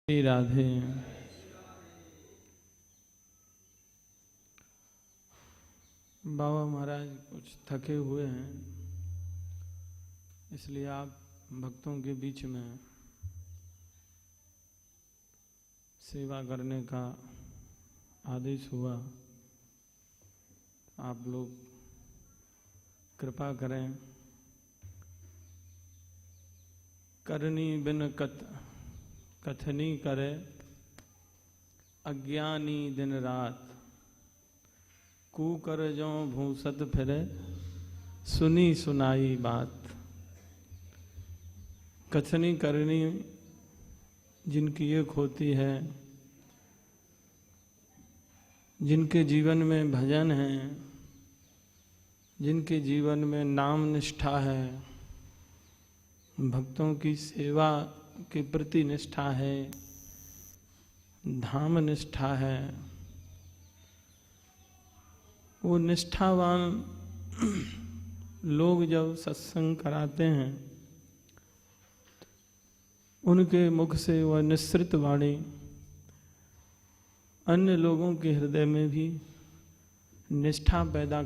श्री राधे। बाबा महाराज कुछ थके हुए हैं, इसलिए आप भक्तों के बीच में सेवा करने का आदेश हुआ। आप लोग कृपा करें। करनी बिन कथनी करे, अज्ञानी दिन रात। कूकर जो भूसत फिरे, सुनी सुनाई बात। कथनी करनी जिनकी एक होती है, जिनके जीवन में भजन है, जिनके जीवन में नाम निष्ठा है, भक्तों की सेवा के प्रति निष्ठा है, धाम निष्ठा है, वो निष्ठावान लोग जब सत्संग कराते हैं, उनके मुख से वह निश्रित वाणी अन्य लोगों के हृदय में भी निष्ठा पैदा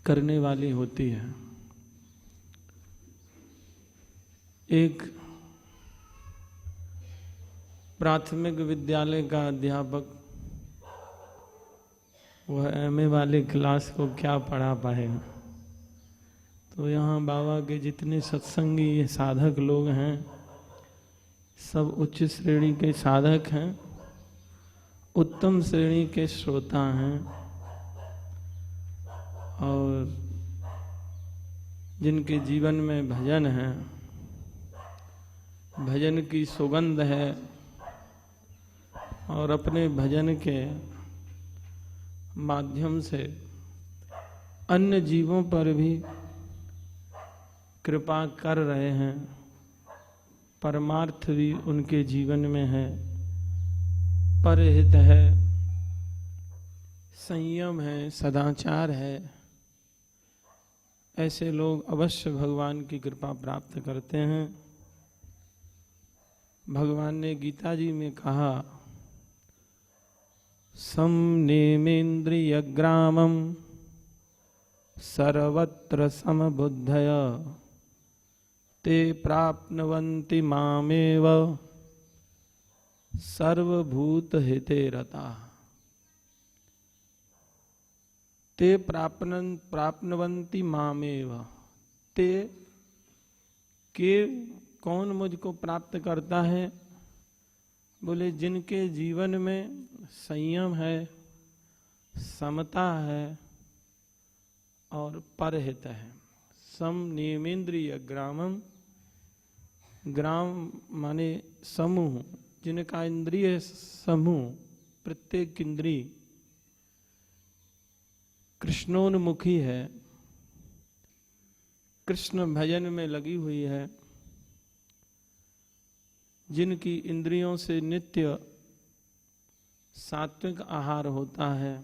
करने वाली होती है। एक प्राथमिक विद्यालय का अध्यापक वह एमए वाले क्लास को क्या पढ़ा पाएगा। तो यहाँ बाबा के जितने सत्संगी ये साधक लोग हैं, सब उच्च श्रेणी के साधक हैं, उत्तम श्रेणी के श्रोता हैं, और जिनके जीवन में भजन है, भजन की सुगंध है, और अपने भजन के माध्यम से अन्य जीवों पर भी कृपा कर रहे हैं। परमार्थ भी उनके जीवन में है, परहित है, संयम है, सदाचार है। ऐसे लोग अवश्य भगवान की कृपा प्राप्त करते हैं। भगवान ने गीता जी में कहा, संनिमेन्द्रिय ग्रामम सर्वत्र समबुद्धय ते प्राप्नुवन्ति मामेव सर्वभूत हिते रता। ते प्राप्नुवन्ति मामेव। ते के कौन मुझको प्राप्त करता है? बोले जिनके जीवन में संयम है, समता है और परहित है। सम नियमेन्द्रिय ग्रामम, ग्राम माने समूह, जिनका इंद्रिय समूह, प्रत्येक इंद्रिय कृष्णोन्मुखी है, कृष्ण भजन में लगी हुई है, जिनकी इंद्रियों से नित्य सात्विक आहार होता है,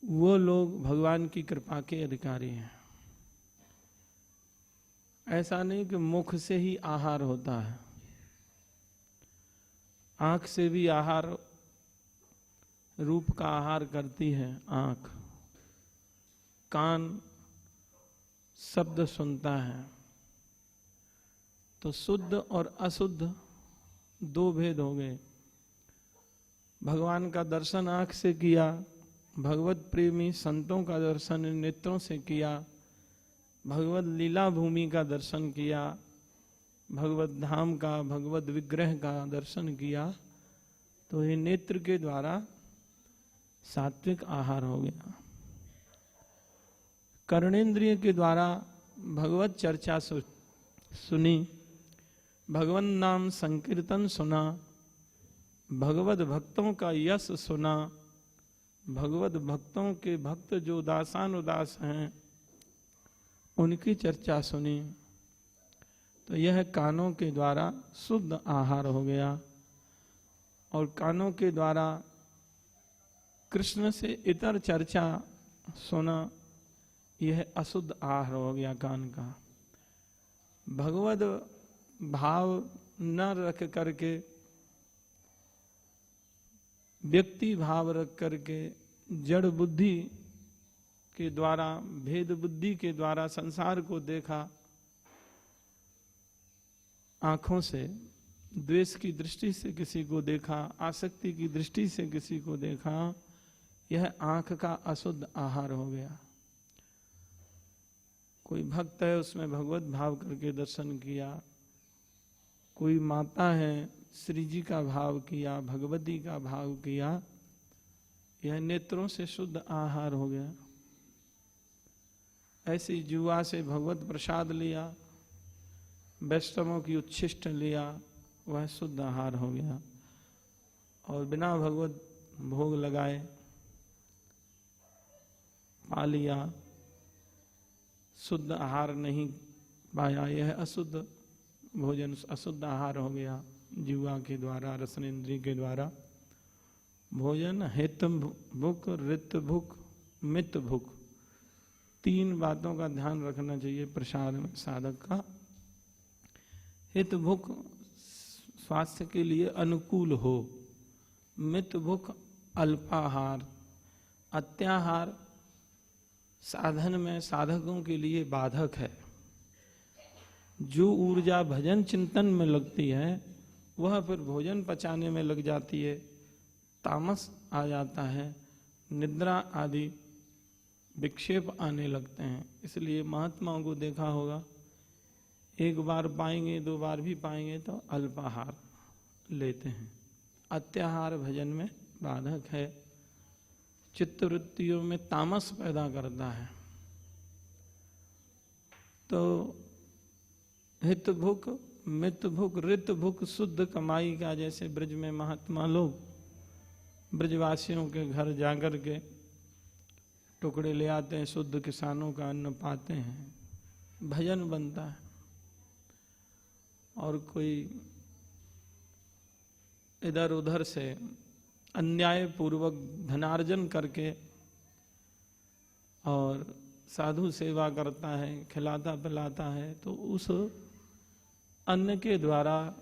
वो लोग भगवान की कृपा के अधिकारी हैं। ऐसा नहीं कि मुख से ही आहार होता है, आंख से भी आहार, रूप का आहार करती है आंख, कान शब्द सुनता है। तो शुद्ध और अशुद्ध दो भेद हो गए। भगवान का दर्शन आंख से किया, भगवत प्रेमी संतों का दर्शन नेत्रों से किया, भगवत लीला भूमि का दर्शन किया, भगवत धाम का, भगवत विग्रह का दर्शन किया, तो ये नेत्र के द्वारा सात्विक आहार हो गया। कर्णेंद्रिय के द्वारा भगवत चर्चा सुनी, भगवन नाम संकीर्तन सुना, भगवत भक्तों का यश सुना, भगवत भक्तों के भक्त जो दासानुदास हैं उनकी चर्चा सुनी। तो यह कानों के द्वारा शुद्ध आहार हो गया, और कानों के द्वारा कृष्ण से इतर चर्चा सुना, यह अशुद्ध आहार हो गया कान का। भगवत भाव न रख करके, व्यक्ति भाव रख करके, जड़ बुद्धि के द्वारा, भेद बुद्धि के द्वारा संसार को देखा, आंखों से द्वेष की दृष्टि से किसी को देखा, आसक्ति की दृष्टि से किसी को देखा, यह आंख का अशुद्ध आहार हो गया। कोई भक्त है, उसमें भगवत भाव करके दर्शन किया, कोई माता है, श्री जी का भाव किया, भगवती का भाव किया, यह नेत्रों से शुद्ध आहार हो गया। ऐसी जुआ से भगवत प्रसाद लिया, वैष्णवों की उच्छिष्ट लिया, वह शुद्ध आहार हो गया। और बिना भगवत भोग लगाए पा लिया, शुद्ध आहार नहीं पाया, यह अशुद्ध भोजन, अशुद्ध आहार हो गया। जीवा के द्वारा, रसनेन्द्रिय के द्वारा भोजन हित भुक, रित भुक, मित भुक, तीन बातों का ध्यान रखना चाहिए प्रसाद में साधक का। हित भुक स्वास्थ्य के लिए अनुकूल हो, मित भुक अल्पाहार, अत्याहार साधन में साधकों के लिए बाधक है। जो ऊर्जा भजन चिंतन में लगती है वह फिर भोजन पचाने में लग जाती है, तामस आ जाता है, निद्रा आदि विक्षेप आने लगते हैं। इसलिए महात्माओं को देखा होगा, एक बार पाएंगे, दो बार भी पाएंगे तो अल्पाहार लेते हैं। अत्याहार भजन में बाधक है, चित्तवृत्तियों में तामस पैदा करता है। तो हित भुक, मित भुक, रित भुक, शुद्ध कमाई का, जैसे ब्रज में महात्मा लोग ब्रजवासियों के घर जाकर के टुकड़े ले आते हैं, शुद्ध किसानों का अन्न पाते हैं, भजन बनता है। और कोई इधर उधर से अन्याय पूर्वक धनार्जन करके और साधु सेवा करता है, खिलाता पिलाता है, तो उस अन्न के द्वारा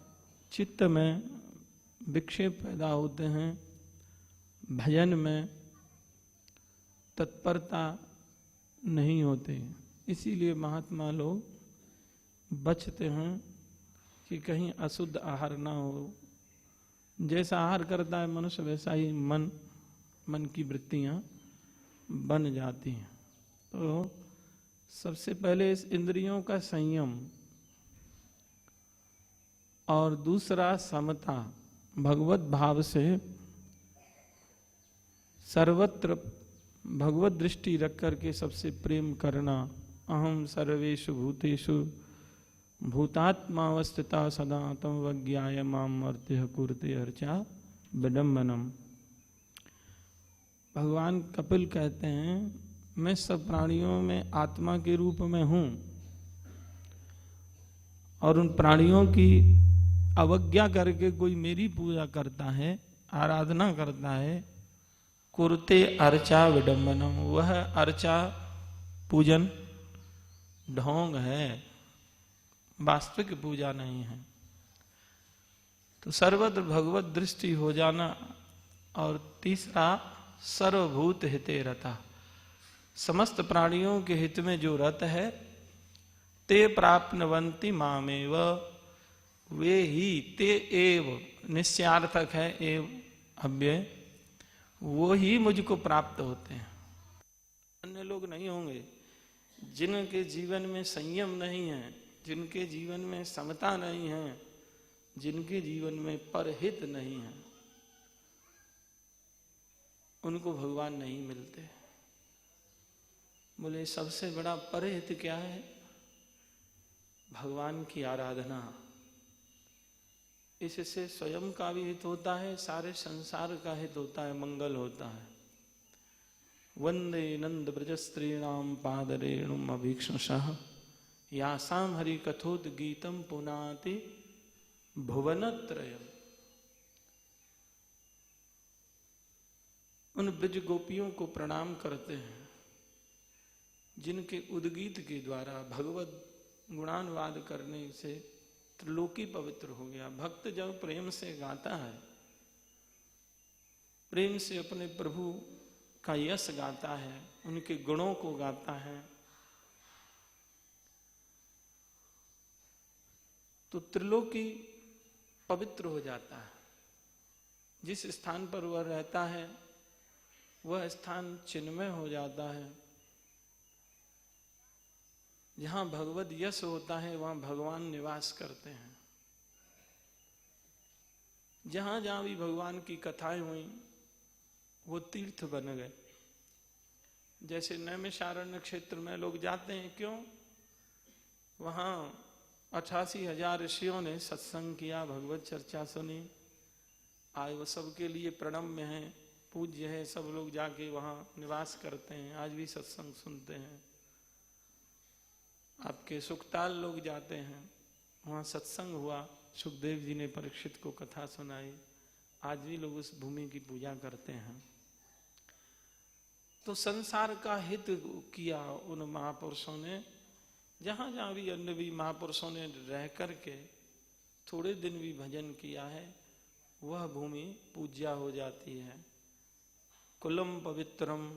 चित्त में विक्षेप पैदा होते हैं, भजन में तत्परता नहीं होती। इसीलिए महात्मा लोग बचते हैं कि कहीं अशुद्ध आहार ना हो। जैसा आहार करता है मनुष्य, वैसा ही मन की वृत्तियां बन जाती हैं। तो सबसे पहले इस इंद्रियों का संयम, और दूसरा समता, भगवत भाव से सर्वत्र भगवत दृष्टि रख करके सबसे प्रेम करना। अहम सर्वेषु भूतेषु भूतात्मावस्थिता सदा तम वज्ञाय माम अर्त्य कुर्ते अर्चा विडम्बनम। भगवान कपिल कहते हैं, मैं सब प्राणियों में आत्मा के रूप में हूं, और उन प्राणियों की अवज्ञा करके कोई मेरी पूजा करता है, आराधना करता है, कुर्ते अर्चा विडम्बनम, वह अर्चा पूजन ढोंग है, वास्तविक पूजा नहीं है। तो सर्वत्र भगवत दृष्टि हो जाना। और तीसरा सर्वभूत हिते रता, समस्त प्राणियों के हित में जो रत है, ते प्राप्नवन्ति मामेव, वे ही, ते एव निश्चयार्थक है, एव अव्यय, वो ही मुझको प्राप्त होते हैं। अन्य लोग नहीं होंगे जिनके जीवन में संयम नहीं है, जिनके जीवन में समता नहीं है, जिनके जीवन में परहित नहीं है, उनको भगवान नहीं मिलते। बोले सबसे बड़ा परहित क्या है? भगवान की आराधना। इससे स्वयं का भी हित होता है, सारे संसार का हित होता है, मंगल होता है। वंदे नंद ब्रजस्त्रीणाम पादरेणुम अभीक्ष्णशः, यासाम हरि कथोद गीतम पुनाति भुवनत्रयम्। उन ब्रज गोपियों को प्रणाम करते हैं जिनके उद्गीत के द्वारा, भगवत गुणानुवाद करने से त्रिलोकी पवित्र हो गया। भक्त जब प्रेम से गाता है, प्रेम से अपने प्रभु का यश गाता है, उनके गुणों को गाता है, तो त्रिलोकी पवित्र हो जाता है। जिस स्थान पर वह रहता है वह स्थान चिन्मय हो जाता है। जहां भगवत यश होता है वहां भगवान निवास करते हैं। जहां जहां भी भगवान की कथाएं हुई वो तीर्थ बन गए। जैसे नैमिषारण्य क्षेत्र में लोग जाते हैं, क्यों? वहां 88,000 ऋषियों ने सत्संग किया, भगवत चर्चा सुनी। आज वो सबके लिए प्रणम्य है, पूज्य है, सब लोग जाके वहां निवास करते हैं, आज भी सत्संग सुनते हैं। आपके सुखताल लोग जाते हैं, वहां सत्संग हुआ, सुखदेव जी ने परीक्षित को कथा सुनाई, आज भी लोग उस भूमि की पूजा करते हैं। तो संसार का हित किया उन महापुरुषों ने। जहां जहां भी अन्य भी महापुरुषों ने रह करके थोड़े दिन भी भजन किया है, वह भूमि पूज्या हो जाती है। कुलम पवित्रम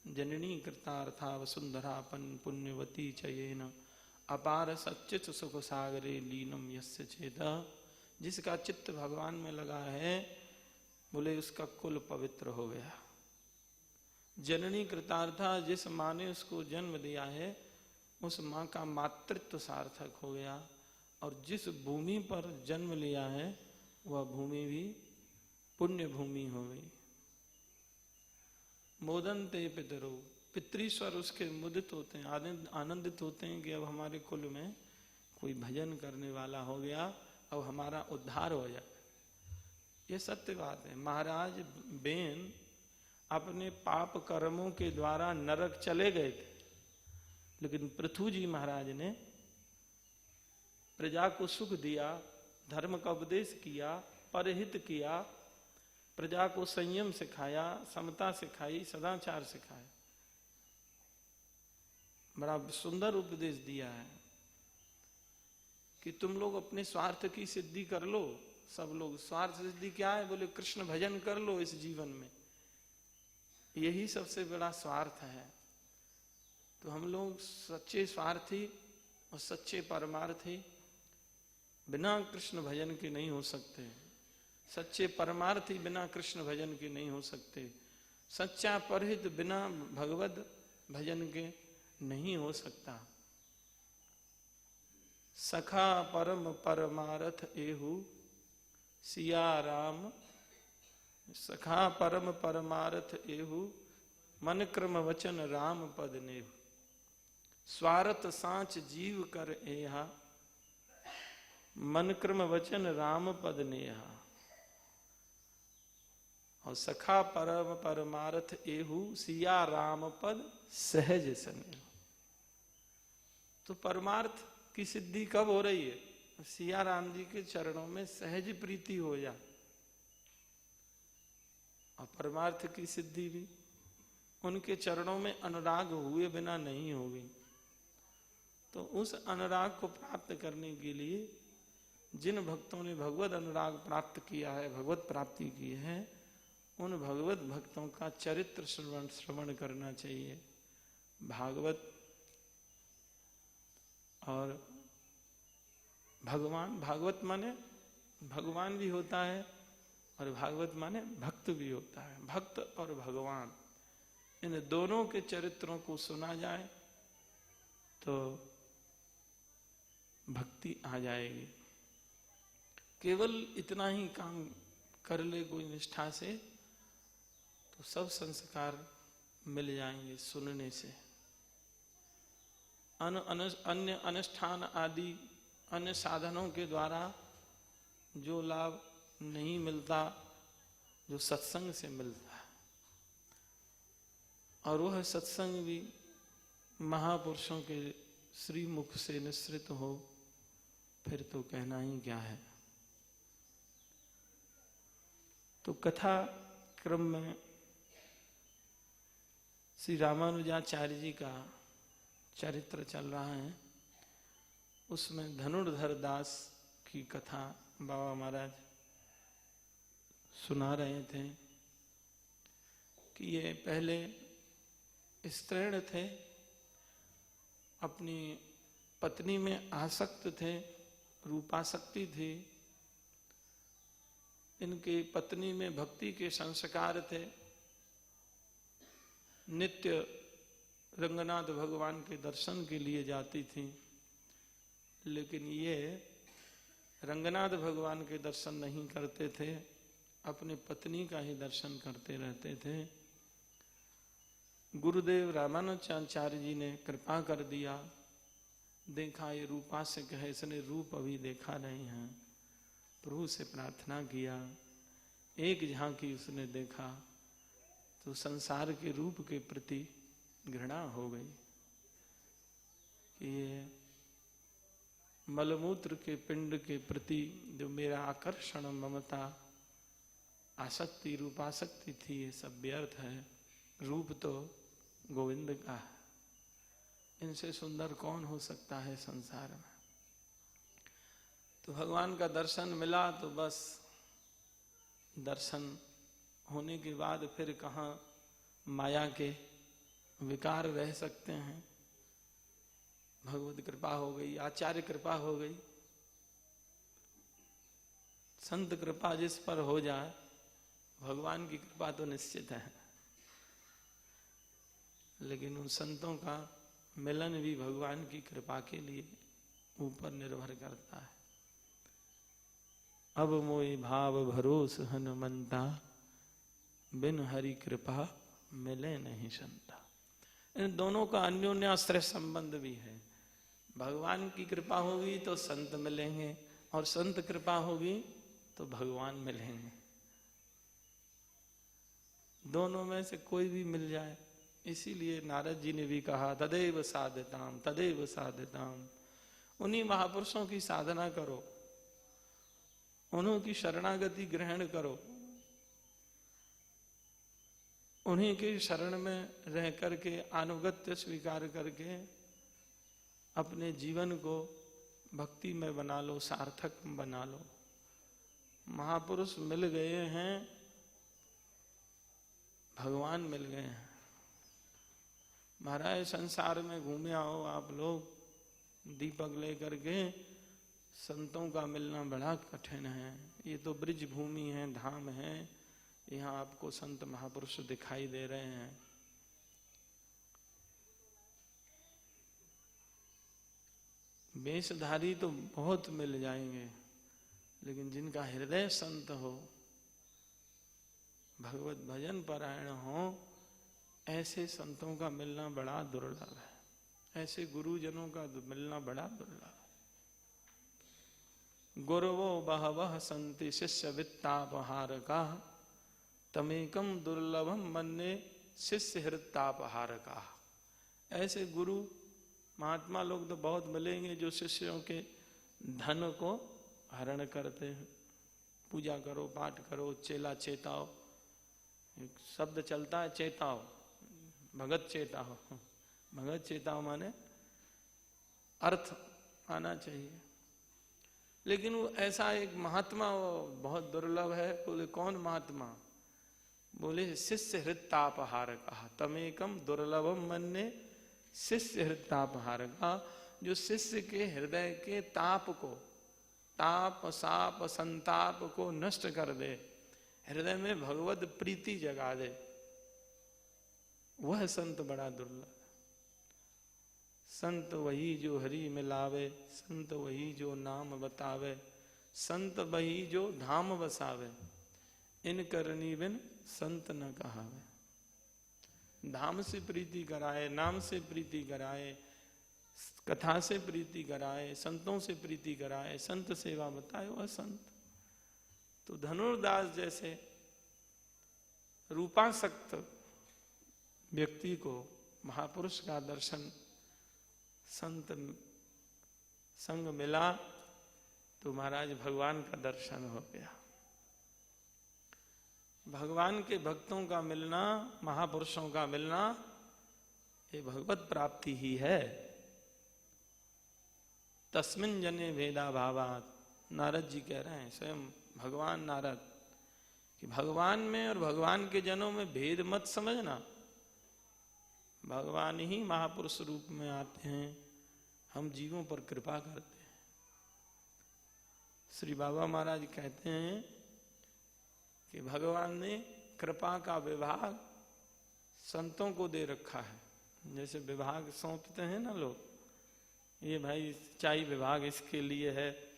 जननी कृतार्था वसुंधरापन पुण्यवती चयेन अपार सच्चित सुख सागरे लीनम यस्य चेता। जिसका चित्त भगवान में लगा है, बोले उसका कुल पवित्र हो गया। जननी कृतार्था, जिस माँ ने उसको जन्म दिया है उस माँ का मातृत्व सार्थक हो गया। और जिस भूमि पर जन्म लिया है वह भूमि भी पुण्य भूमि हो गई। मोदन्ते पितरो, पितृश्वर उसके मुदित होते हैं, आनंदित होते हैं कि अब हमारे कुल में कोई भजन करने वाला हो गया, अब हमारा उद्धार हो जाए। ये सत्य बात है। महाराज बेन अपने पाप कर्मों के द्वारा नरक चले गए थे, लेकिन पृथु जी महाराज ने प्रजा को सुख दिया, धर्म का उपदेश किया, परहित किया, प्रजा को संयम सिखाया, समता सिखाई, सदाचार सिखाया। बड़ा सुंदर उपदेश दिया है कि तुम लोग अपने स्वार्थ की सिद्धि कर लो। सब लोग स्वार्थ सिद्धि क्या है? बोले कृष्ण भजन कर लो इस जीवन में, यही सबसे बड़ा स्वार्थ है। तो हम लोग सच्चे स्वार्थी और सच्चे परमार्थी बिना कृष्ण भजन के नहीं हो सकते। सच्चे परमार्थी बिना कृष्ण भजन के नहीं हो सकते। सच्चा परहित बिना भगवत भजन के नहीं हो सकता। सखा परम परमारथ एहु सिया राम, सखा परम परमारथ एहु मन क्रम वचन राम पद नेहु। स्वार्थ सांच जीव कर एहा, मन क्रम वचन राम पद नेहा। और सखा परम परमारथ एहु सिया राम पद सहज सने। तो परमार्थ की सिद्धि कब हो रही है? सिया राम जी के चरणों में सहज प्रीति हो जा। और परमार्थ की सिद्धि भी उनके चरणों में अनुराग हुए बिना नहीं होगी। तो उस अनुराग को प्राप्त करने के लिए जिन भक्तों ने भगवत अनुराग प्राप्त किया है, भगवत प्राप्ति की है, उन भगवत भक्तों का चरित्र श्रवण करना चाहिए। भागवत और भगवान, भागवत माने भगवान भी होता है और भागवत माने भक्त भी होता है। भक्त और भगवान, इन दोनों के चरित्रों को सुना जाए तो भक्ति आ जाएगी। केवल इतना ही काम कर ले कोई निष्ठा से तो सब संस्कार मिल जाएंगे सुनने से। अन्य अनुष्ठान आदि अन्य साधनों के द्वारा जो लाभ नहीं मिलता, जो सत्संग से मिलता है, और वह सत्संग भी महापुरुषों के श्री मुख से निश्रित हो, फिर तो कहना ही क्या है। तो कथा क्रम में श्री रामानुजाचार्य जी का चरित्र चल रहा है। उसमें धनुर्धर दास की कथा बाबा महाराज सुना रहे थे कि ये पहले स्त्रीण थे, अपनी पत्नी में आसक्त थे, रूपासक्ति थी, इनकी पत्नी में भक्ति के संस्कार थे, नित्य रंगनाथ भगवान के दर्शन के लिए जाती थी, लेकिन ये रंगनाथ भगवान के दर्शन नहीं करते थे, अपने पत्नी का ही दर्शन करते रहते थे। गुरुदेव रामानुजाचार्य जी ने कृपा कर दिया, देखा ये रूपासक है, इसने रूप अभी देखा नहीं है, प्रभु से प्रार्थना किया, एक झांकी उसने देखा तो संसार के रूप के प्रति घृणा हो गई कि ये मलमूत्र के पिंड के प्रति जो मेरा आकर्षण, ममता, आसक्ति, रूपासक्ति थी, ये सब व्यर्थ है, रूप तो गोविंद का है, इनसे सुंदर कौन हो सकता है संसार में। तो भगवान का दर्शन मिला तो बस दर्शन होने के बाद फिर कहाँ माया के विकार रह सकते हैं। भगवत कृपा हो गई, आचार्य कृपा हो गई, संत कृपा जिस पर हो जाए, भगवान की कृपा तो निश्चित है, लेकिन उन संतों का मिलन भी भगवान की कृपा के लिए ऊपर निर्भर करता है। अब मोहि भाव भरोस हनुमंता, बिन हरि कृपा मिले नहीं संता। इन दोनों का अन्योन्याश्रय संबंध भी है। भगवान की कृपा होगी तो संत मिलेंगे, और संत कृपा होगी तो भगवान मिलेंगे। दोनों में से कोई भी मिल जाए, इसीलिए नारद जी ने भी कहा तदेव साधताम, तदेव साधताम। उन्हीं महापुरुषों की साधना करो, उन्हों की शरणागति ग्रहण करो, उन्हीं के शरण में रह करके अनुगत्य स्वीकार करके अपने जीवन को भक्ति में बना लो, सार्थक बना लो। महापुरुष मिल गए हैं, भगवान मिल गए हैं। महाराज संसार में घूमे आओ आप लोग दीपक लेकर के, संतों का मिलना बड़ा कठिन है। ये तो ब्रिज भूमि है, धाम है, यहाँ आपको संत महापुरुष दिखाई दे रहे हैं। वेशधारी तो बहुत मिल जाएंगे, लेकिन जिनका हृदय संत हो, भगवत भजन परायण हो, ऐसे संतों का मिलना बड़ा दुर्लभ है, ऐसे गुरुजनों का मिलना बड़ा दुर्लभ है। गुरवो बहवः सन्ति शिष्य वित्तापहारका, तमेकम दुर्लभम मन्ये शिष्य हृत्तापहारका। ऐसे गुरु महात्मा लोग तो बहुत मिलेंगे जो शिष्यों के धन को हरण करते हैं। पूजा करो, पाठ करो, चेला चेताओ, एक शब्द चलता है चेताओ, भगत चेताओ। भगत चेताओ माने अर्थ आना चाहिए, लेकिन वो ऐसा एक महात्मा वो बहुत दुर्लभ है। बोले कौन महात्मा? बोले शिष्य हृत्तापहारका, तमेकम दुर्लभम मन्ये शिष्य हृत्तापहारका। जो शिष्य के हृदय के ताप को, ताप साप संताप को नष्ट कर दे, हृदय में भगवत प्रीति जगा दे, वह संत बड़ा दुर्लभ। संत वही जो हरि मिलावे, संत वही जो नाम बतावे, संत वही जो धाम बसावे, इन करनी बिन संत न कहावे। धाम से प्रीति कराए, नाम से प्रीति कराए, कथा से प्रीति कराए, संतों से प्रीति कराए, संत सेवा बताए, वह संत। तो धनुर्दास जैसे रूपासक्त व्यक्ति को महापुरुष का दर्शन, संत संग मिला तो महाराज भगवान का दर्शन हो गया। भगवान के भक्तों का मिलना, महापुरुषों का मिलना, ये भगवत प्राप्ति ही है। तस्मिन् जने भेदा भावात् नारद जी कह रहे हैं, स्वयं भगवान नारद, कि भगवान में और भगवान के जनों में भेद मत समझना। भगवान ही महापुरुष रूप में आते हैं, हम जीवों पर कृपा करते हैं। श्री बाबा महाराज कहते हैं कि भगवान ने कृपा का विभाग संतों को दे रखा है। जैसे विभाग सौंपते हैं ना लोग, ये भाई सिंचाई विभाग इसके लिए है,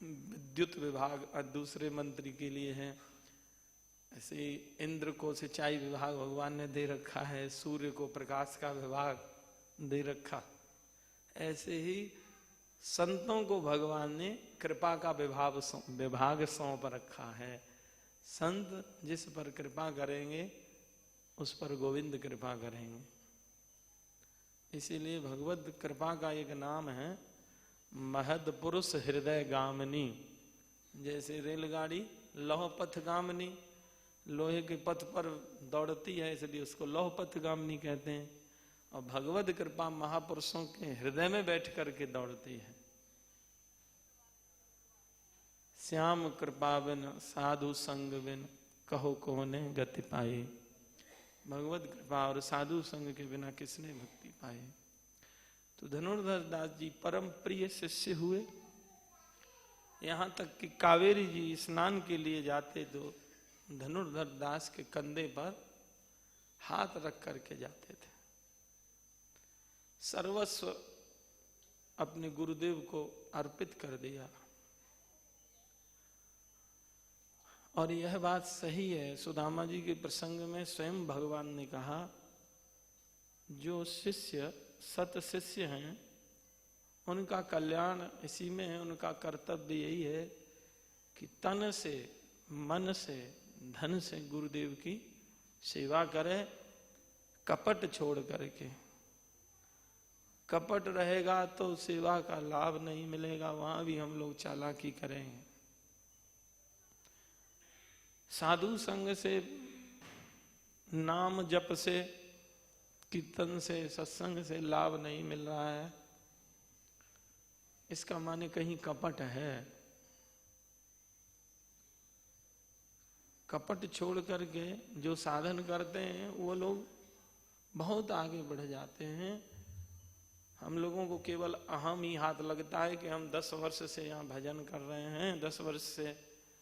विद्युत विभाग दूसरे मंत्री के लिए है, ऐसे इंद्र को सिंचाई विभाग भगवान ने दे रखा है, सूर्य को प्रकाश का विभाग दे रखा। ऐसे ही संतों को भगवान ने कृपा का विभाग सौंप रखा है। संत जिस पर कृपा करेंगे उस पर गोविंद कृपा करेंगे। इसीलिए भगवत कृपा का एक नाम है महद पुरुष हृदय गामिनी। जैसे रेलगाड़ी लौह पथ गामिनी, लोहे के पथ पर दौड़ती है, इसलिए उसको लौह पथ गामिनी कहते हैं। और भगवत कृपा महापुरुषों के हृदय में बैठ करके दौड़ती है। श्याम कृपा बिन साधु संग बिन कहो कोने गति पाई। भगवत कृपा और साधु संग के बिना किसने भक्ति पाई। तो धनुर्धर दास जी परम प्रिय शिष्य हुए। यहां तक कि कावेरी जी स्नान के लिए जाते तो धनुर्धर दास के कंधे पर हाथ रख करके जाते थे। सर्वस्व अपने गुरुदेव को अर्पित कर दिया। और यह बात सही है। सुदामा जी के प्रसंग में स्वयं भगवान ने कहा, जो शिष्य सत शिष्य हैं उनका कल्याण इसी में है। उनका कर्तव्य यही है कि तन से, मन से, धन से गुरुदेव की सेवा करें, कपट छोड़ करके। कपट रहेगा तो सेवा का लाभ नहीं मिलेगा, वहां भी हम लोग चालाकी करेंगे। साधु संग से, नाम जप से, कीर्तन से, सत्संग से लाभ नहीं मिल रहा है, इसका माने कहीं कपट है। कपट छोड़ करके जो साधन करते हैं वो लोग बहुत आगे बढ़ जाते हैं। हम लोगों को केवल अहम ही हाथ लगता है कि हम 10 वर्ष से यहाँ भजन कर रहे हैं, 10 वर्ष से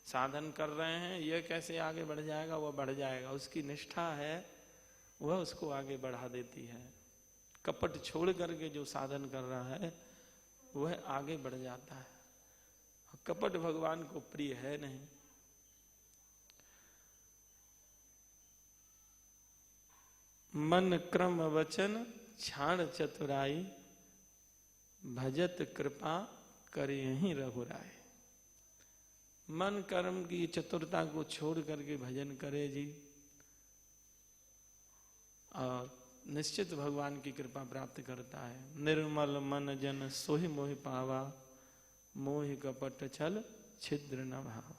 साधन कर रहे हैं, यह कैसे आगे बढ़ जाएगा। वह बढ़ जाएगा। उसकी निष्ठा है, वह उसको आगे बढ़ा देती है। कपट छोड़ करके जो साधन कर रहा है वह आगे बढ़ जाता है। कपट भगवान को प्रिय है नहीं। मन क्रम वचन छाण चतुराई, भजत कृपा करे ही रघुराई। मन कर्म की चतुरता को छोड़ करके भजन करे जी, और निश्चित भगवान की कृपा प्राप्त करता है। निर्मल मन जन सोहि मोहि पावा, मोहि कपट छल छिद्र न भावा।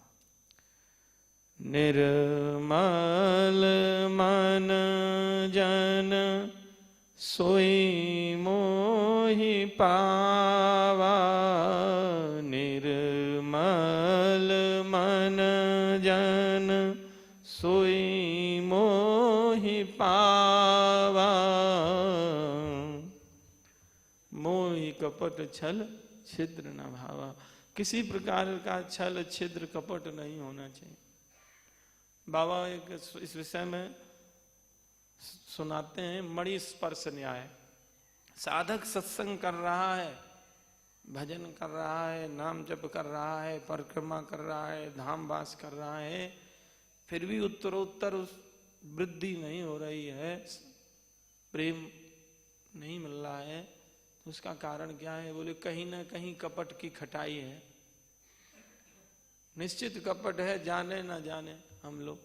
निर्मल मन जन सोई मोहि पावा, निर्मल मन जन सोई मोहि पावा, मोहि कपट छल छिद्र न भावा। किसी प्रकार का छल छिद्र कपट नहीं होना चाहिए। बाबा एक इस विषय में सुनाते हैं, मणि स्पर्श न्याय। साधक सत्संग कर रहा है, भजन कर रहा है, नाम जप कर रहा है, परिक्रमा कर रहा है, धाम वास कर रहा है, फिर भी उत्तरोत्तर वृद्धि नहीं हो रही है, प्रेम नहीं मिल रहा है। तो उसका कारण क्या है? बोले कहीं ना कहीं कपट की खटाई है। निश्चित कपट है, जाने ना जाने हम लोग।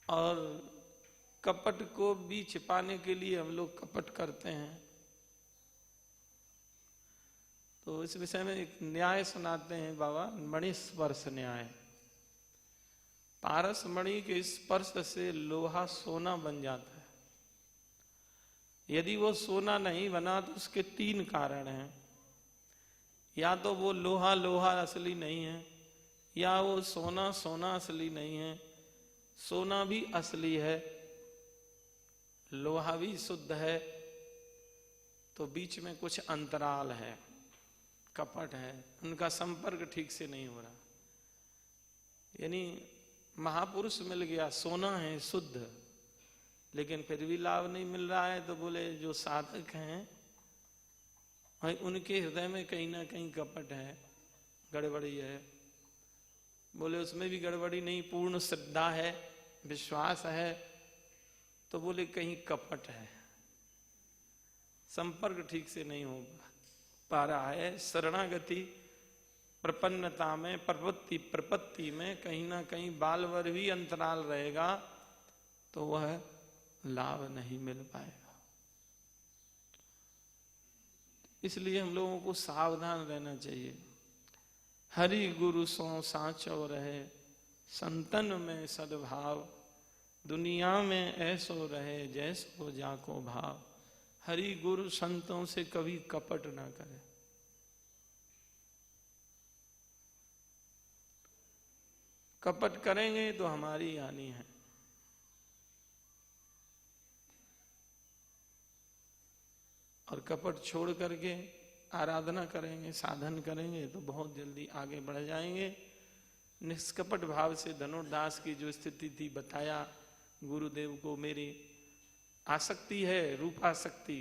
और कपट को भी छिपाने के लिए हम लोग कपट करते हैं। तो इस विषय में एक न्याय सुनाते हैं बाबा, मणि स्पर्श न्याय। पारस मणि के स्पर्श से लोहा सोना बन जाता है। यदि वो सोना नहीं बना तो उसके 3 कारण हैं। या तो वो लोहा लोहा असली नहीं है, या वो सोना सोना असली नहीं है। सोना भी असली है, लोहा भी शुद्ध है, तो बीच में कुछ अंतराल है, कपट है, उनका संपर्क ठीक से नहीं हो रहा। यानी महापुरुष मिल गया, सोना है शुद्ध, लेकिन फिर भी लाभ नहीं मिल रहा है। तो बोले जो साधक हैं उनके हृदय में कहीं ना कहीं कपट है, गड़बड़ी है। बोले उसमें भी गड़बड़ी नहीं, पूर्ण श्रद्धा है, विश्वास है, तो बोले कहीं कपट है, संपर्क ठीक से नहीं हो पा रहा है। शरणागति प्रपन्नता में, प्रपत्ति में कहीं ना कहीं बालवर भी अंतराल रहेगा, तो वह लाभ नहीं मिल पाएगा। इसलिए हम लोगों को सावधान रहना चाहिए। हरि गुरु सो साचो रहे, संतन में सद्भाव, दुनिया में ऐसो रहे जैसो जाको भाव। हरि गुरु संतों से कभी कपट ना करे। कपट करेंगे तो हमारी हानि है। और कपट छोड़ करके आराधना करेंगे, साधन करेंगे, तो बहुत जल्दी आगे बढ़ जाएंगे। निष्कपट भाव से धनुर्दास की जो स्थिति थी बताया, गुरुदेव को मेरी आसक्ति है, रूपासक्ति,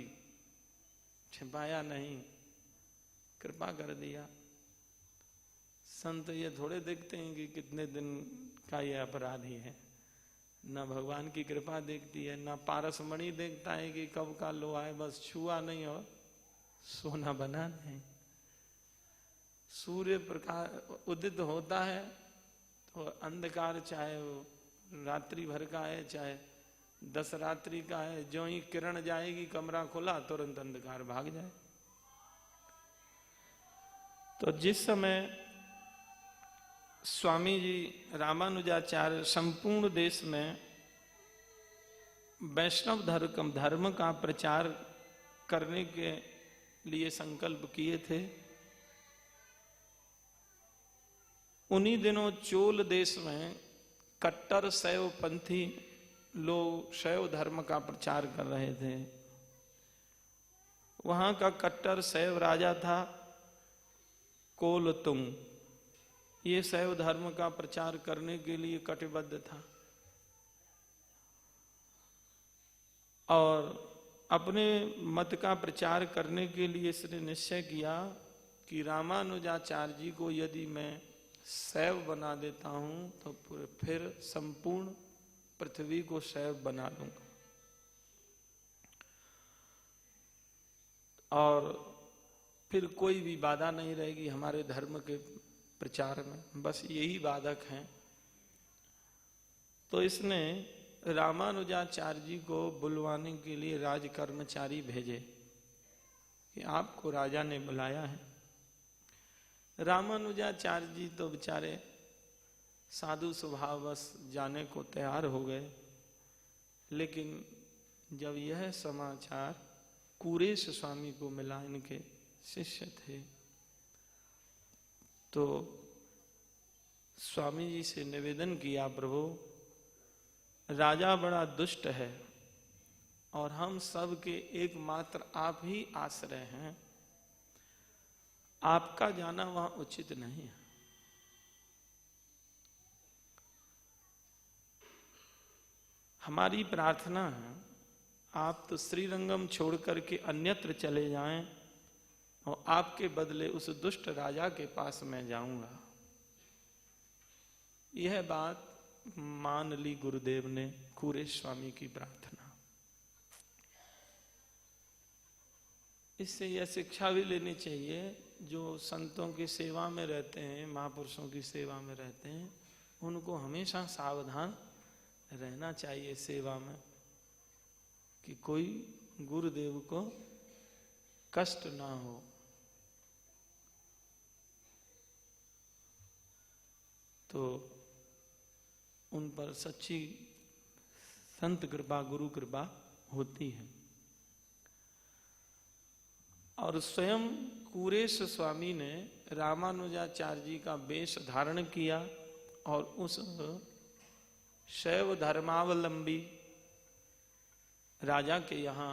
छिपाया नहीं, कृपा कर दिया। संत ये थोड़े देखते हैं कि कितने दिन का ये अपराधी है, न भगवान की कृपा देखती है, न पारसमणि देखता है कि कब का लोहा है, बस छुआ नहीं और सोना बना नहीं। सूर्य प्रकाश उदित होता है तो अंधकार, चाहे वो रात्रि भर का है चाहे 10 रात्रि का है, जो ही किरण जाएगी कमरा खुला तुरंत अंधकार भाग जाए। तो जिस समय स्वामी जी रामानुजाचार्य संपूर्ण देश में वैष्णव धर्म का प्रचार करने के लिए संकल्प किए थे, उन्हीं दिनों चोल देश में कट्टर शैवपंथी लोग शैव धर्म का प्रचार कर रहे थे। वहां का कट्टर शैव राजा था कोलतुंग। ये शैव धर्म का प्रचार करने के लिए कटिबद्ध था और अपने मत का प्रचार करने के लिए इसने निश्चय किया कि रामानुजाचार्य जी को यदि मैं शैव बना देता हूं तो फिर संपूर्ण पृथ्वी को शैव बना दूंगा। और फिर कोई भी बाधा नहीं रहेगी हमारे धर्म के प्रचार में, बस यही बाधक हैं। तो इसने रामानुजाचार्य जी को बुलवाने के लिए राज कर्मचारी भेजे कि आपको राजा ने बुलाया है। रामानुजाचार्य जी तो बेचारे साधु स्वभाव बस जाने को तैयार हो गए, लेकिन जब यह समाचार कुरेश स्वामी को मिला, इनके शिष्य थे, तो स्वामी जी से निवेदन किया, प्रभु राजा बड़ा दुष्ट है और हम सब के एकमात्र आप ही आश्रय हैं, आपका जाना वहां उचित नहीं है। हमारी प्रार्थना है आप तो श्रीरंगम छोड़ करके अन्यत्र चले जाएं और आपके बदले उस दुष्ट राजा के पास मैं जाऊंगा। यह बात मान ली गुरुदेव ने कुरेश स्वामी की प्रार्थना। इससे यह शिक्षा भी लेनी चाहिए, जो संतों की सेवा में रहते हैं, महापुरुषों की सेवा में रहते हैं, उनको हमेशा सावधान रहना चाहिए सेवा में, कि कोई गुरुदेव को कष्ट ना हो। तो उन पर सच्ची संत कृपा, गुरु कृपा होती है। और स्वयं कुरेश स्वामी ने रामानुजाचार्य जी का वेश धारण किया और उस शैव धर्मावलंबी राजा के यहाँ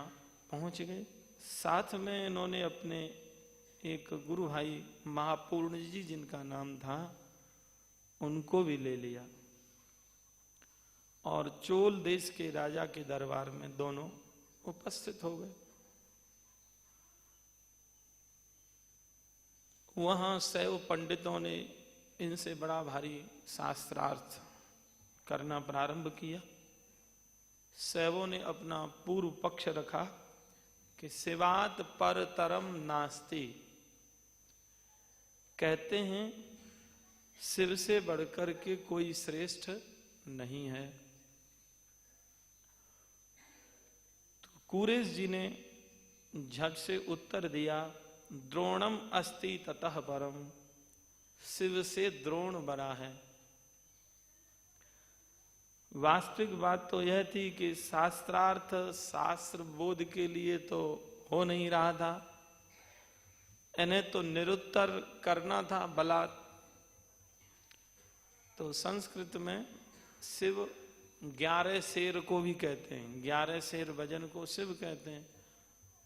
पहुंच गए। साथ में इन्होंने अपने एक गुरु भाई महापूर्ण जी जिनका नाम था उनको भी ले लिया और चोल देश के राजा के दरबार में दोनों उपस्थित हो गए। वहां शैव पंडितों ने इनसे बड़ा भारी शास्त्रार्थ करना प्रारंभ किया। शैवों ने अपना पूर्व पक्ष रखा कि शिवात परतरम नास्ति, कहते हैं शिव से बढ़कर के कोई श्रेष्ठ नहीं है। तो कुरेश जी ने झट से उत्तर दिया, द्रोणम अस्ति ततः परम, शिव से द्रोण बड़ा है। वास्तविक बात तो यह थी कि शास्त्रार्थ शास्त्र बोध के लिए तो हो नहीं रहा था, इन्हें तो निरुत्तर करना था बलात्। तो संस्कृत में शिव 11 शेर को भी कहते हैं, 11 शेर भजन को शिव कहते हैं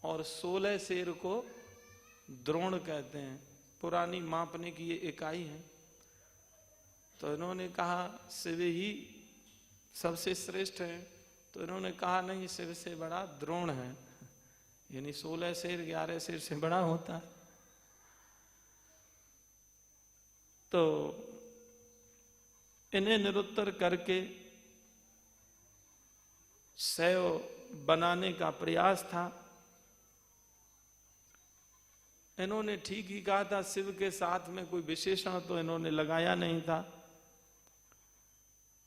और 16 शेर को द्रोण कहते हैं। पुरानी मापने की ये इकाई है। तो इन्होंने कहा शिव ही सबसे श्रेष्ठ है, तो इन्होंने कहा नहीं, शिव से बड़ा द्रोण है, यानी 16 शेर 11 शेर से बड़ा होता है। तो इन्हें निरुत्तर करके शैव बनाने का प्रयास था। इन्होंने ठीक ही कहा था, शिव के साथ में कोई विशेषण तो इन्होंने लगाया नहीं था,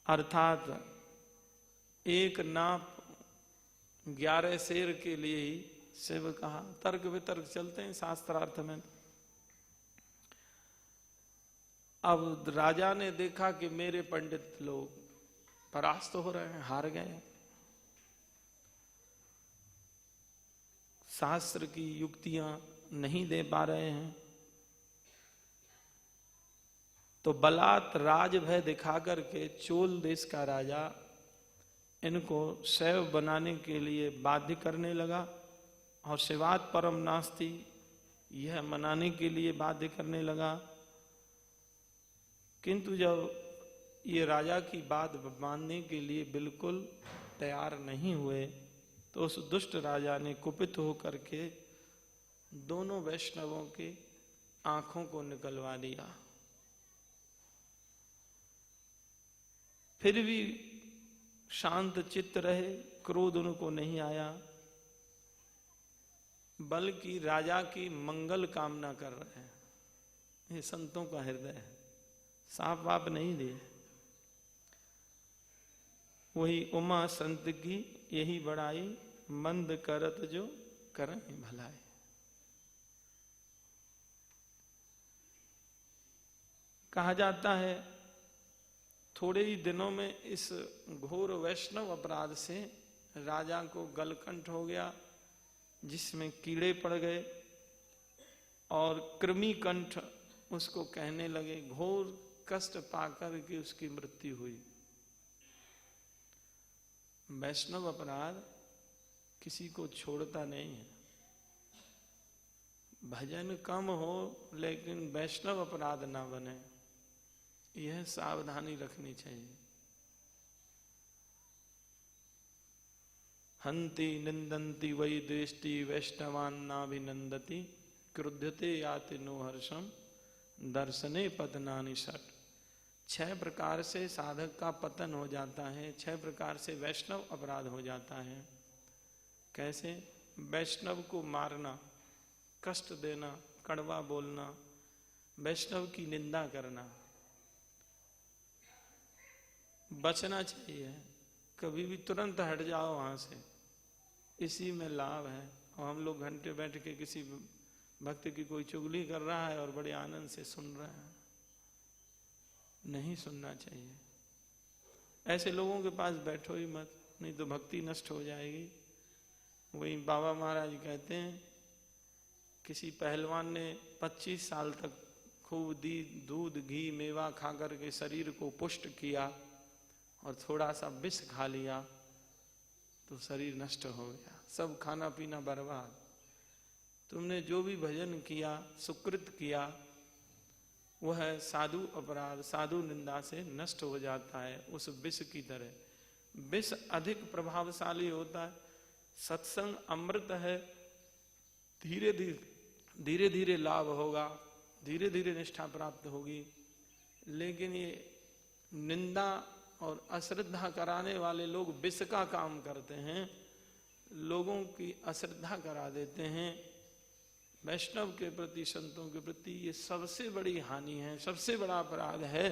अर्थात एक नाप 11 शेर के लिए ही शिव कहा। तर्क वितर्क चलते हैं शास्त्रार्थ में। अब राजा ने देखा कि मेरे पंडित लोग परास्त हो रहे हैं, हार गए, शास्त्र की युक्तियां नहीं दे पा रहे हैं। तो बलात् राज भय दिखा करके चोल देश का राजा इनको शैव बनाने के लिए बाध्य करने लगा और शिवात परम नास्ति यह मनाने के लिए बाध्य करने लगा। किंतु जब ये राजा की बात मानने के लिए बिल्कुल तैयार नहीं हुए तो उस दुष्ट राजा ने कुपित होकर के दोनों वैष्णवों के आंखों को निकलवा दिया। फिर भी शांत चित्त रहे, क्रोध उनको नहीं आया, बल्कि राजा की मंगल कामना कर रहे हैं। ये संतों का हृदय है, साफ वाप नहीं दिए। वही उमा संत की यही बड़ाई, मंद करत जो करें भलाई। कहा जाता है थोड़े ही दिनों में इस घोर वैष्णव अपराध से राजा को गलकंठ हो गया, जिसमें कीड़े पड़ गए और कृमि कंठ उसको कहने लगे। घोर कष्ट पाकर के उसकी मृत्यु हुई। वैष्णव अपराध किसी को छोड़ता नहीं है। भजन कम हो लेकिन वैष्णव अपराध ना बने, यह सावधानी रखनी चाहिए। हंति निंदन्ति वै द्वेष्टि वैष्णवान्नाभिनंदति क्रुद्धते याति नो हर्षम दर्शने पतनानि षट्। 6 प्रकार से साधक का पतन हो जाता है, 6 प्रकार से वैष्णव अपराध हो जाता है। कैसे? वैष्णव को मारना, कष्ट देना, कड़वा बोलना, वैष्णव की निंदा करना। बचना चाहिए, कभी भी तुरंत हट जाओ वहां से, इसी में लाभ है। और हम लोग घंटे बैठ के किसी भक्त की कोई चुगली कर रहा है और बड़े आनंद से सुन रहे हैं, नहीं सुनना चाहिए। ऐसे लोगों के पास बैठो ही मत, नहीं तो भक्ति नष्ट हो जाएगी। वही बाबा महाराज कहते हैं किसी पहलवान ने 25 साल तक खूब दूध घी मेवा खा करके शरीर को पुष्ट किया और थोड़ा सा विष खा लिया तो शरीर नष्ट हो गया, सब खाना पीना बर्बाद। तुमने जो भी भजन किया, सुकृत किया, वह साधु अपराध, साधु निंदा से नष्ट हो जाता है उस विष की तरह। विष अधिक प्रभावशाली होता है। सत्संग अमृत है, धीरे धीरे लाभ होगा, धीरे धीरे निष्ठा प्राप्त होगी। लेकिन ये निंदा और अश्रद्धा कराने वाले लोग विष का काम करते हैं, लोगों की अश्रद्धा करा देते हैं। वैष्णव के प्रति, संतों के प्रति ये सबसे बड़ी हानि है, सबसे बड़ा अपराध है।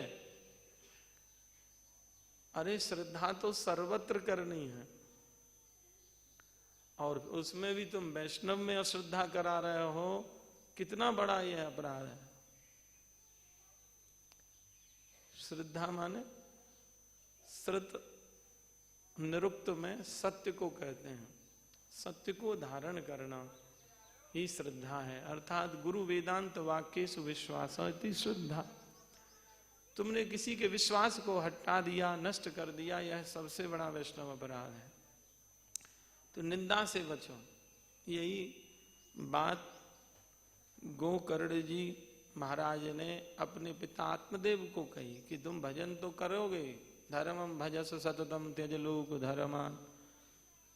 अरे श्रद्धा तो सर्वत्र करनी है, और उसमें भी तुम वैष्णव में अश्रद्धा करा रहे हो, कितना बड़ा यह अपराध है। श्रद्धा माने श्रुत निरुक्त में सत्य को कहते हैं, सत्य को धारण करना ही श्रद्धा है। अर्थात गुरु वेदांत वाक्येषु विश्वास इति श्रद्धा। तुमने किसी के विश्वास को हटा दिया, नष्ट कर दिया, यह सबसे बड़ा वैष्णव अपराध है। तो निंदा से बचो। यही बात गोकर्ण जी महाराज ने अपने पिता आत्मदेव को कही कि तुम भजन तो करोगे, धर्मम भजस सततम त्यज लोक धर्मान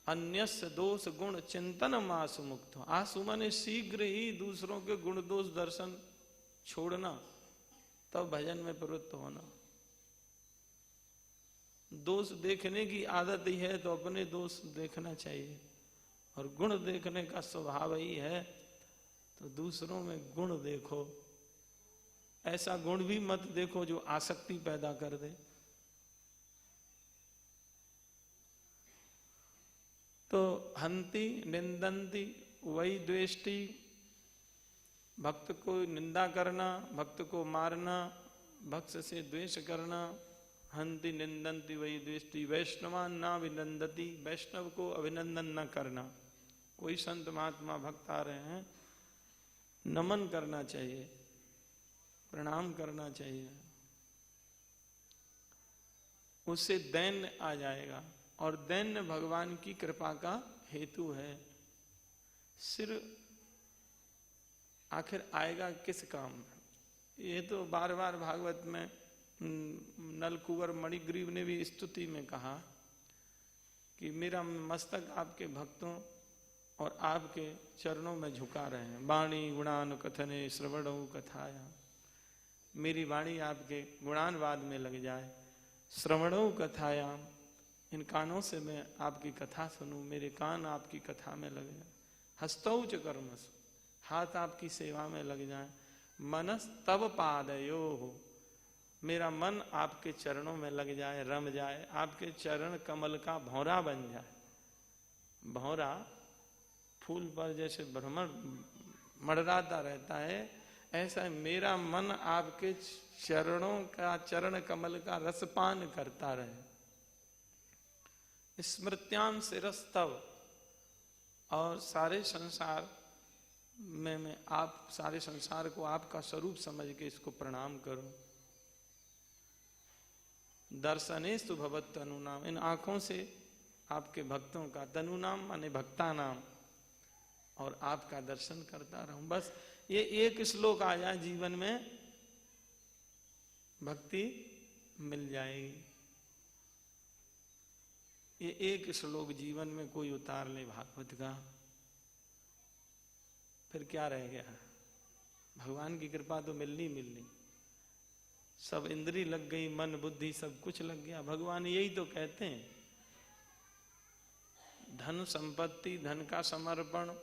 अन्यस्य दोष गुण चिंतन आसु मुक्त। आसु माने शीघ्र ही दूसरों के गुण दोष दर्शन छोड़ना, तब भजन में प्रवृत्त होना। दोष देखने की आदत ही है तो अपने दोष देखना चाहिए, और गुण देखने का स्वभाव ही है तो दूसरों में गुण देखो। ऐसा गुण भी मत देखो जो आसक्ति पैदा कर दे। तो हंति निंदंती वही द्वेष्टि, भक्त को निंदा करना, भक्त को मारना, भक्त से द्वेष करना। हंति निंदंती वही द्वेष्टि वैष्णवान ना विनंदती, वैष्णव को अभिनंदन न करना। कोई संत महात्मा भक्त आ रहे हैं, नमन करना चाहिए, प्रणाम करना चाहिए, उससे दैन्य आ जाएगा, और दैन्य भगवान की कृपा का हेतु है। सिर आखिर आएगा किस काम में? ये तो बार बार भागवत में नलकुवर मणिग्रीव ने भी स्तुति में कहा कि मेरा मस्तक आपके भक्तों और आपके चरणों में झुका रहे हैं। वाणी गुणान कथने श्रवणौ कथाया, मेरी वाणी आपके गुणानवाद में लग जाए। श्रवणौ कथायाम, इन कानों से मैं आपकी कथा सुनूं, मेरे कान आपकी कथा में लग जाए। हस्तौ च कर्मसु, हाथ आपकी सेवा में लग जाए। मनस तव पादयो हो, मेरा मन आपके चरणों में लग जाए, रम जाए, आपके चरण कमल का भौरा बन जाए। भौरा फूल पर जैसे भ्रमण मड़राता रहता है, ऐसा मेरा मन आपके चरणों का, चरण कमल का रसपान करता रहे। स्मृत्याम शिरस्तव, और सारे संसार में मैं आप, सारे संसार को आपका स्वरूप समझ के इसको प्रणाम करूं। दर्शनेस्तु भवत तनुनाम, इन आंखों से आपके भक्तों का, तनुनाम माने भक्ता नाम, और आपका दर्शन करता रहूं। बस ये एक श्लोक आ जाए जीवन में, भक्ति मिल जाएगी। ये एक श्लोक जीवन में कोई उतार ले भागवत का, फिर क्या रह गया? भगवान की कृपा तो मिलनी। सब इंद्री लग गई, मन बुद्धि सब कुछ लग गया। भगवान यही तो कहते हैं, धन संपत्ति, धन का समर्पण,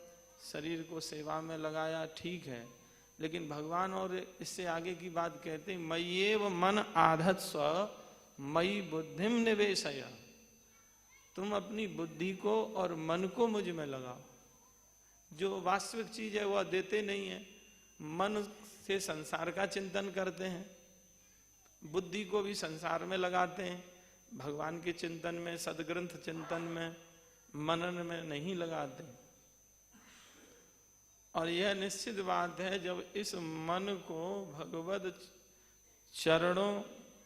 शरीर को सेवा में लगाया, ठीक है, लेकिन भगवान और इससे आगे की बात कहते हैं, मय्येव मन आधत्स्व मयि बुद्धिम निवेशय। तुम अपनी बुद्धि को और मन को मुझ में लगाओ। जो वास्तविक चीज है वह देते नहीं है, मन से संसार का चिंतन करते हैं, बुद्धि को भी संसार में लगाते हैं, भगवान के चिंतन में, सदग्रंथ चिंतन में, मनन में नहीं लगाते। और यह निश्चित बात है, जब इस मन को भगवत चरणों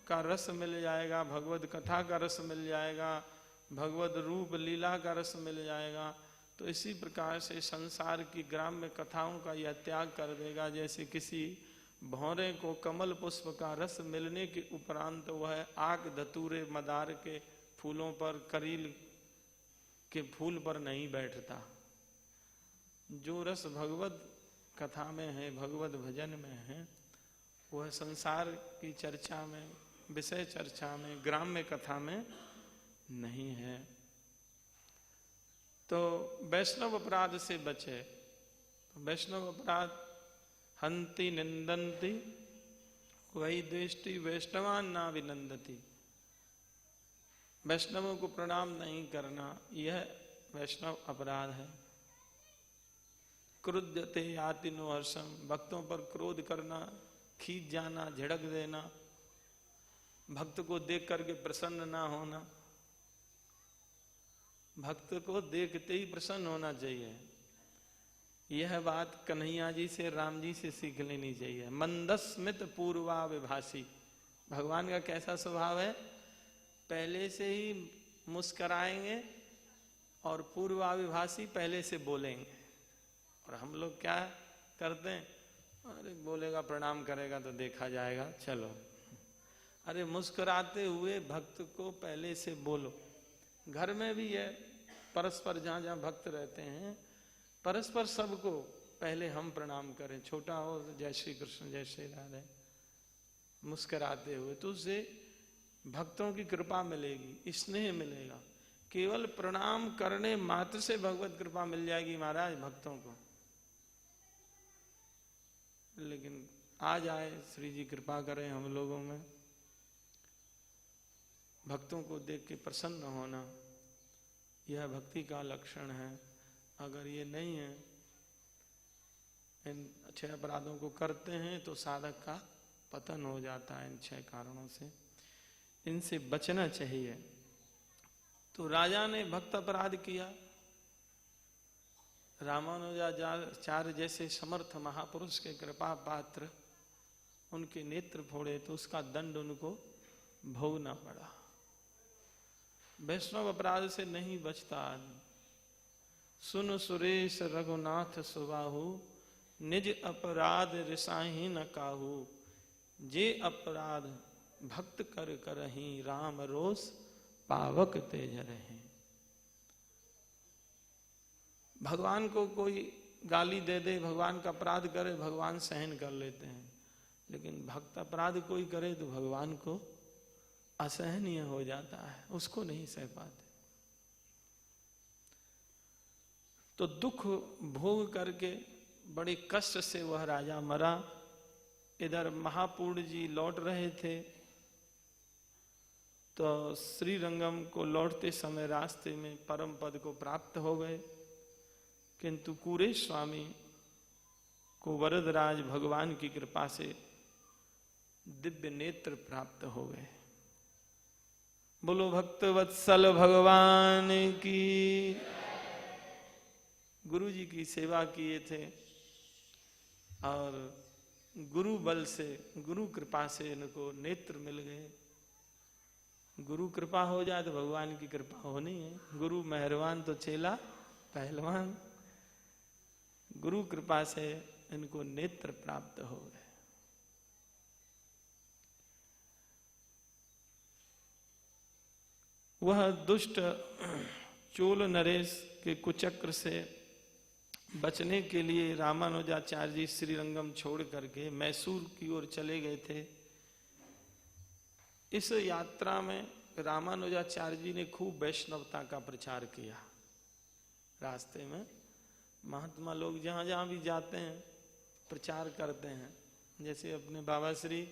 का रस मिल जाएगा, भगवत कथा का रस मिल जाएगा, भगवत रूप लीला का रस मिल जाएगा, तो इसी प्रकार से संसार की ग्राम्य कथाओं का यह त्याग कर देगा। जैसे किसी भौरे को कमल पुष्प का रस मिलने के उपरांत वह आक धतूरे मदार के फूलों पर, करील के फूल पर नहीं बैठता। जो रस भगवत कथा में है, भगवत भजन में है, वह संसार की चर्चा में, विषय चर्चा में, ग्राम्य कथा में नहीं है। तो वैष्णव अपराध से बचे। वैष्णव अपराध हंति निंदन्ति वही द्वेष्टि वैष्णवान ना विनंदति। वैष्णवों को प्रणाम नहीं करना, यह वैष्णव अपराध है। क्रुद्धते याति नो हर्षम, भक्तों पर क्रोध करना, खींच जाना, झड़क देना, भक्त को देख करके प्रसन्न ना होना। भक्त को देखते ही प्रसन्न होना चाहिए। यह बात कन्हैया जी से, राम जी से सीख लेनी चाहिए। मंदस्मित पूर्वा विभासी, भगवान का कैसा स्वभाव है, पहले से ही मुस्कराएंगे और पूर्वाविभासी पहले से बोलेंगे। और हम लोग क्या करते हैं, अरे बोलेगा प्रणाम करेगा तो देखा जाएगा, चलो। अरे मुस्कुराते हुए भक्त को पहले से बोलो। घर में भी है, परस्पर जहां जहां भक्त रहते हैं, परस्पर सबको पहले हम प्रणाम करें, छोटा हो जय श्री कृष्ण, जय श्री राधे, मुस्कुराते हुए, तो उससे भक्तों की कृपा मिलेगी, स्नेह मिलेगा। केवल प्रणाम करने मात्र से भगवत कृपा मिल जाएगी महाराज भक्तों को। लेकिन आ जाए, श्री जी कृपा करें हम लोगों में, भक्तों को देख के प्रसन्न होना, यह भक्ति का लक्षण है। अगर ये नहीं है, इन 6 अपराधों को करते हैं तो साधक का पतन हो जाता है। इन 6 कारणों से इनसे बचना चाहिए। तो राजा ने भक्त अपराध किया, रामानुजाचार्य जैसे समर्थ महापुरुष के कृपा पात्र उनके नेत्र फोड़े, तो उसका दंड उनको भोगना पड़ा। वैष्णव अपराध से नहीं बचता आदमी। सुन सुरेश रघुनाथ सुबाहु, निज अपराध रिसाही न काहू, जे अपराध भक्त कर करही, राम रोष पावक तेज रहे। भगवान को कोई गाली दे दे, भगवान का अपराध करे, भगवान सहन कर लेते हैं, लेकिन भक्त अपराध कोई करे तो भगवान को असहनीय हो जाता है, उसको नहीं सह पाते। तो दुख भोग करके बड़े कष्ट से वह राजा मरा। इधर महापूर्ण जी लौट रहे थे, तो श्रीरंगम को लौटते समय रास्ते में परम पद को प्राप्त हो गए, किंतु कूरे स्वामी को वरदराज भगवान की कृपा से दिव्य नेत्र प्राप्त हो गए। बोलो भक्त वत्सल भगवान की। गुरु जी की सेवा किए थे और गुरु बल से, गुरु कृपा से इनको नेत्र मिल गए। गुरु कृपा हो जाए तो भगवान की कृपा होनी है। गुरु मेहरबान तो चेला पहलवान। गुरु कृपा से इनको नेत्र प्राप्त हो गए। वह दुष्ट चोल नरेश के कुचक्र से बचने के लिए रामानुजाचार्य जी श्रीरंगम छोड़ करके मैसूर की ओर चले गए थे। इस यात्रा में रामानुजाचार्य जी ने खूब वैष्णवता का प्रचार किया। रास्ते में महात्मा लोग जहां जहां भी जाते हैं प्रचार करते हैं। जैसे अपने बाबा श्री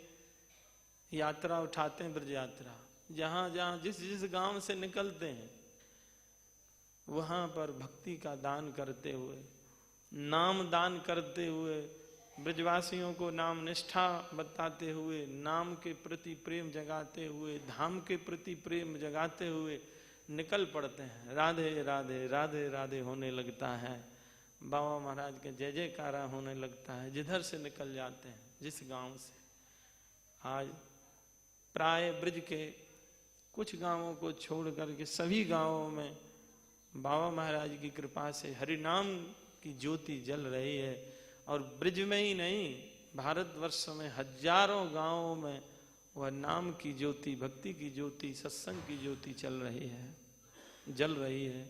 यात्रा उठाते हैं, ब्रज यात्रा, जहां जहां जिस जिस गांव से निकलते हैं वहां पर भक्ति का दान करते हुए, नाम दान करते हुए, ब्रजवासियों को नाम निष्ठा बताते हुए, नाम के प्रति प्रेम जगाते हुए, धाम के प्रति प्रेम जगाते हुए निकल पड़ते हैं। राधे राधे राधे राधे होने लगता है। बाबा महाराज के जय जयकारा होने लगता है, जिधर से निकल जाते हैं, जिस गांव से। आज प्राय ब्रज के कुछ गांवों को छोड़ करके सभी गांवों में बाबा महाराज की कृपा से हरिनाम की ज्योति जल रही है। और ब्रज में ही नहीं, भारतवर्ष में हजारों गांवों में वह नाम की ज्योति, भक्ति की ज्योति, सत्संग की ज्योति चल रही है, जल रही है।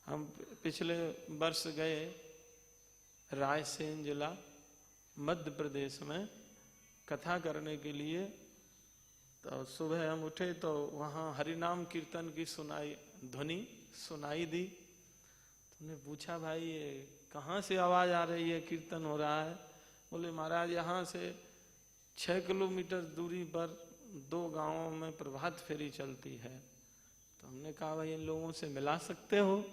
हम पिछले वर्ष गए रायसेन जिला मध्य प्रदेश में कथा करने के लिए। तो सुबह हम उठे तो वहाँ हरिनाम कीर्तन की ध्वनि सुनाई दी। तुमने पूछा, भाई ये कहाँ से आवाज आ रही है, कीर्तन हो रहा है? बोले महाराज यहाँ से 6 किलोमीटर दूरी पर 2 गांवों में प्रभात फेरी चलती है। तो हमने कहा, भाई इन लोगों से मिला सकते हो?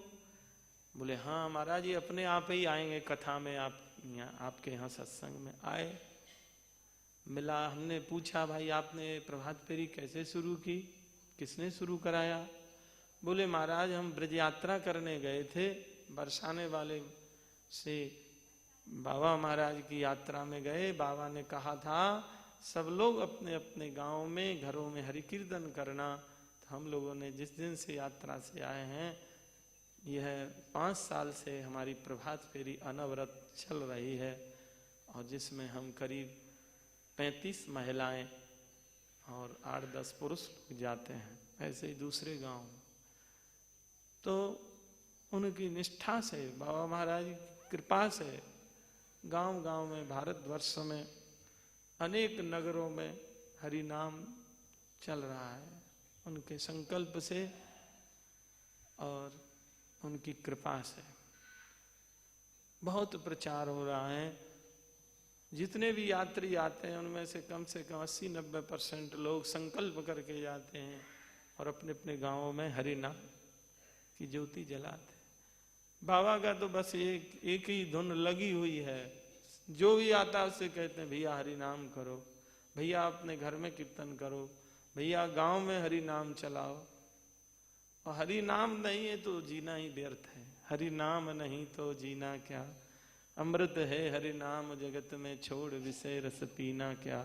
बोले हाँ महाराज, ये अपने आप ही आएंगे कथा में, आपके यहाँ सत्संग में। आए, मिला। हमने पूछा, भाई आपने प्रभात फेरी कैसे शुरू की, किसने शुरू कराया? बोले महाराज हम ब्रज यात्रा करने गए थे, बरसाने वाले से बाबा महाराज की यात्रा में गए। बाबा ने कहा था सब लोग अपने अपने गांव में घरों में हरि कीर्तन करना। तो हम लोगों ने जिस दिन से यात्रा से आए हैं, यह 5 साल से हमारी प्रभात फेरी अनवरत चल रही है, और जिसमें हम करीब 35 महिलाएं और 8-10 पुरुष जाते हैं। ऐसे ही दूसरे गांव। तो उनकी निष्ठा से, बाबा महाराज की कृपा से गांव गांव में, भारतवर्ष में अनेक नगरों में हरि नाम चल रहा है, उनके संकल्प से और उनकी कृपा से बहुत प्रचार हो रहा है। जितने भी यात्री आते हैं उनमें से कम 80-90% लोग संकल्प करके जाते हैं और अपने अपने गांवों में हरि नाम की ज्योति जलाते हैं। बाबा का तो बस एक ही धुन लगी हुई है। जो भी आता है उससे कहते हैं भैया हरि नाम करो, भैया अपने घर में कीर्तन करो, भैया गांव में हरि नाम चलाओ। और हरि नाम नहीं है तो जीना ही व्यर्थ है। हरि नाम नहीं तो जीना क्या, अमृत है हरि नाम जगत में, छोड़ विषय रस पीना क्या।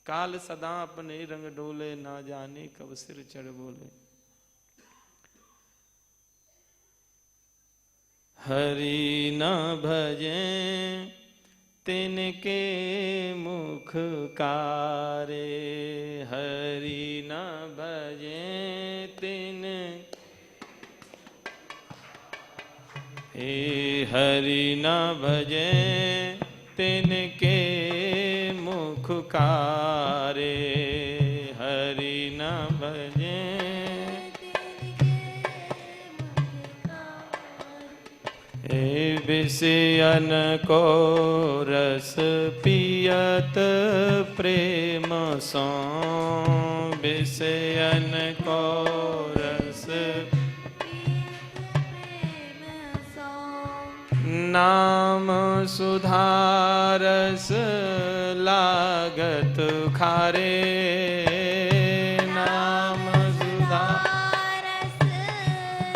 काल सदा अपने रंग डोले, ना जाने कब सिर चढ़ बोले। हरि न भजे तिनके मुख कारे, हरि न भजे तिन हरि न भजे तिनके मुख कारे, हरि न भजे विषयन को रस पियत प्रेम सो, विषयन को रस नाम सुधारस लागत खारे, नाम सुधारस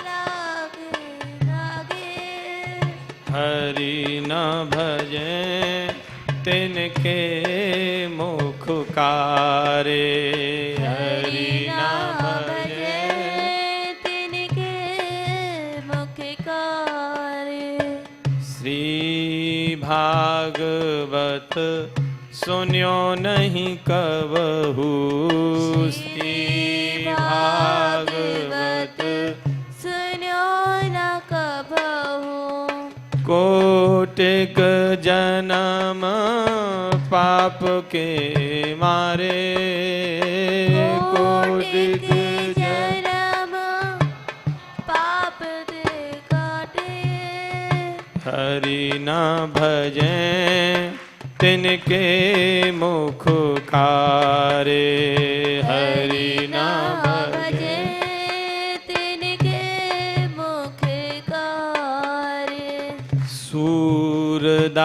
लागे। हरि न भजे तिनके मुख कारे, हरि न भजे तिनके मुख कारे। श्री भागवत सुन्यो नहीं कबहू, श्री भागवत सुन्यो न कबहू। कोटिक जन्म पाप के मारे, कोटिक जन्म पाप दे काटे। हरि न भजे तिनके मुख कारे, हरि न भजे तिनके मुख कारे। सूरदास